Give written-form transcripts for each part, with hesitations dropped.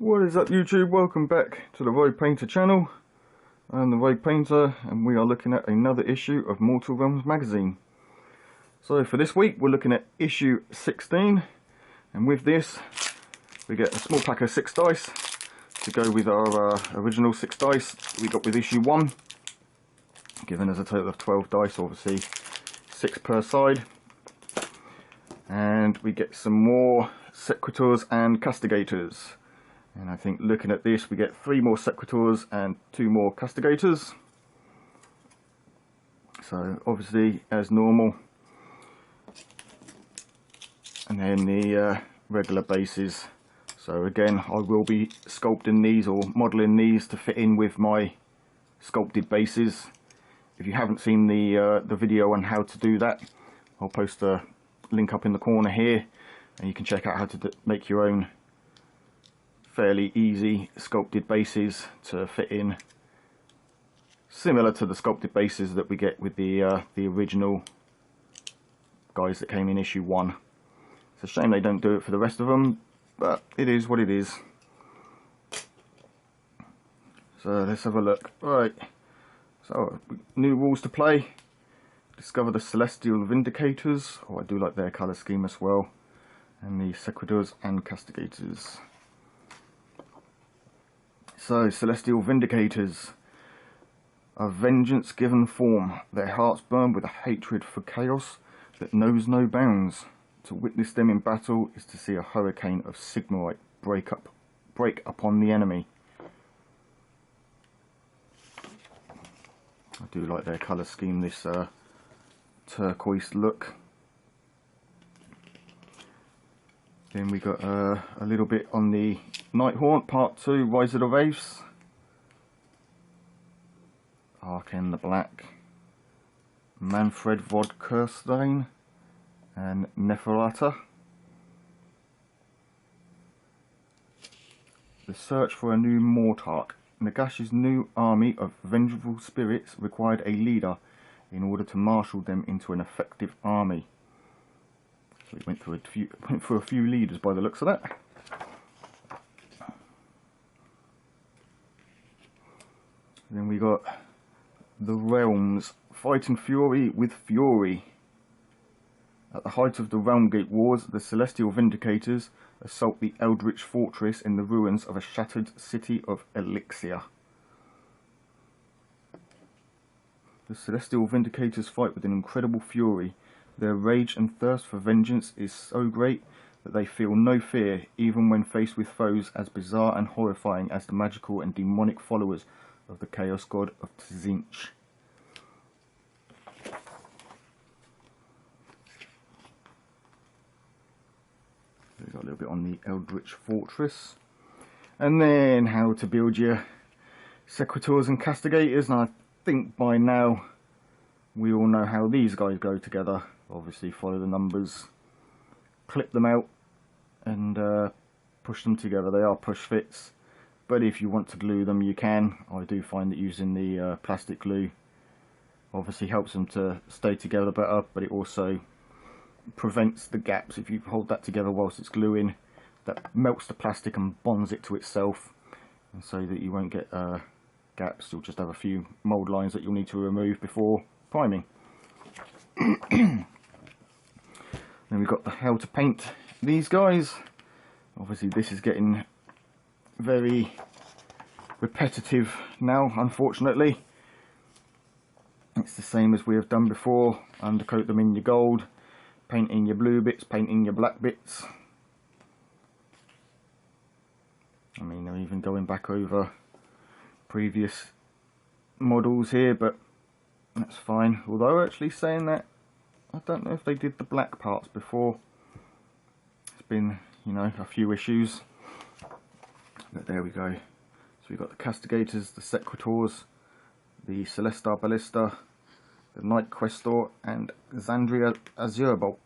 What is up, YouTube? Welcome back to the Rogue Painter channel. I'm the Rogue Painter and we are looking at another issue of Mortal Realms magazine. So for this week we're looking at issue 16, and with this we get a small pack of 6 dice to go with our original 6 dice we got with issue 1, giving us a total of 12 dice, obviously 6 per side. And we get some more Sequitors and Castigators. And I think looking at this, we get 3 more Sequitors and 2 more Castigators. So obviously, as normal. And then the regular bases. So again, I will be sculpting these or modelling these to fit in with my sculpted bases. If you haven't seen the video on how to do that, I'll post a link up in the corner here, and you can check out how to make your own fairly easy sculpted bases to fit in, similar to the sculpted bases that we get with the original guys that came in issue 1. It's a shame they don't do it for the rest of them, but it is what it is. So let's have a look. Right, so new rules to play. Discover the Celestial Vindicators. Oh, I do like their colour scheme as well. And the Sequitors and Castigators. So, Celestial Vindicators. A vengeance given form. Their hearts burn with a hatred for chaos that knows no bounds. To witness them in battle is to see a hurricane of Sigmarite break upon the enemy. I do like their colour scheme, this turquoise look. Then we got a little bit on the Nighthaunt Part 2, Rise of the Wraiths. Arken the Black, Manfred Vod Kirstein, and Neferata. The search for a new Mortarch. Nagash's new army of vengeful spirits required a leader in order to marshal them into an effective army. So we went through a few leaders by the looks of that. Then we got the Realms, fighting Fury with Fury. At the height of the Realmgate Wars, the Celestial Vindicators assault the Eldritch Fortress in the ruins of a shattered city of Elixir. The Celestial Vindicators fight with an incredible fury. Their rage and thirst for vengeance is so great that they feel no fear, even when faced with foes as bizarre and horrifying as the magical and demonic followers of the Chaos God of Tzinch. We've got a little bit on the Eldritch Fortress. And then how to build your Sequitors and Castigators. And I think by now we all know how these guys go together. Obviously follow the numbers, clip them out and push them together. They are push fits, but if you want to glue them you can. I do find that using the plastic glue obviously helps them to stay together better, but it also prevents the gaps. If you hold that together whilst it's gluing, that melts the plastic and bonds it to itself, and so that you won't get gaps. You'll just have a few mould lines that you'll need to remove before priming. Then we've got the how to paint these guys. Obviously this is getting very repetitive now, unfortunately. It's the same as we have done before. Undercoat them in your gold, paint in your blue bits, paint in your black bits. I mean, I'm even going back over previous models here, but that's fine. Although actually saying that, I don't know if they did the black parts before. It's been, you know, a few issues. But there we go. So we've got the Castigators, the Sequitors, the Celestar Ballista, the Night Questor, and Xandria Azurebolt.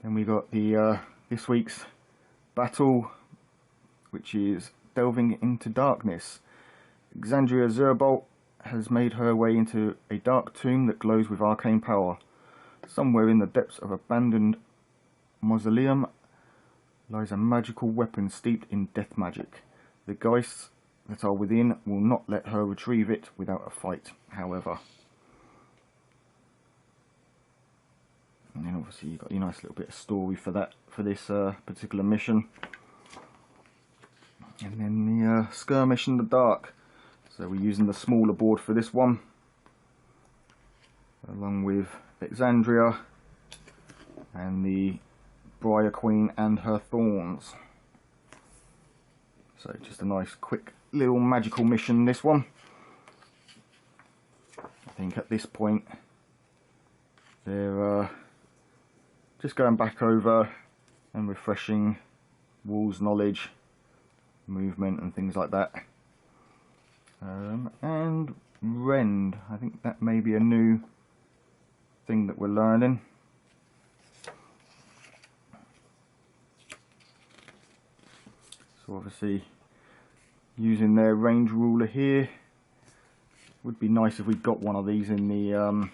Then we got the this week's battle, which is Delving into Darkness. Xandria Azurebolt has made her way into a dark tomb that glows with arcane power. Somewhere in the depths of abandoned mausoleum lies a magical weapon steeped in death magic. The geists that are within will not let her retrieve it without a fight, however. And then obviously you've got your nice little bit of story for that, for this particular mission. And then the skirmish in the dark. So we're using the smaller board for this one, along with Exandria and the Briar Queen and her thorns. So just a nice quick little magical mission, this one. I think at this point they're just going back over and refreshing Wool's knowledge, movement and things like that. And Rend, I think that may be a new thing that we're learning. So obviously using their range ruler here, would be nice if we got one of these in the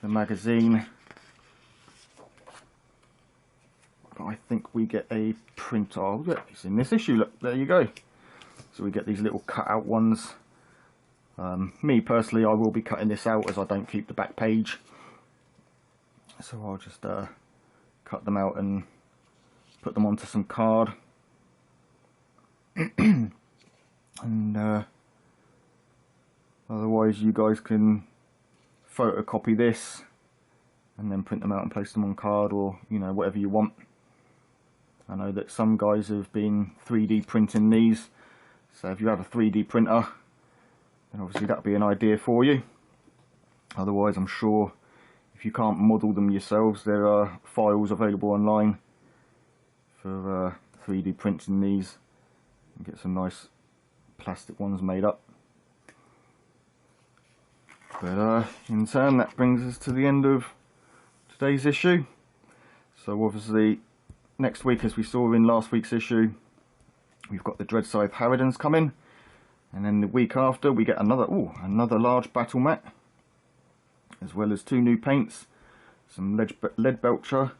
magazine. But I think we get a printer. Oh, yeah, it's in this issue. Look, there you go. So we get these little cut out ones. Me personally, I will be cutting this out as I don't keep the back page. So I'll just cut them out and put them onto some card. And otherwise you guys can photocopy this and then print them out and place them on card, or you know, whatever you want. I know that some guys have been 3D printing these, so if you have a 3D printer then obviously that'll be an idea for you. Otherwise I'm sure if you can't model them yourselves, there are files available online for 3D printing these and get some nice plastic ones made up. But in turn, that brings us to the end of today's issue. So obviously next week, as we saw in last week's issue, we've got the Dreadscythe Harridans coming, and then the week after we get another large battle mat, as well as 2 new paints, some Leadbelcher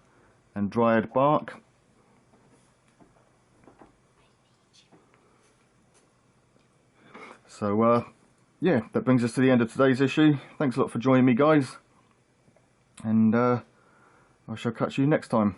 and Dryad Bark. So yeah, that brings us to the end of today's issue. Thanks a lot for joining me, guys, and I shall catch you next time.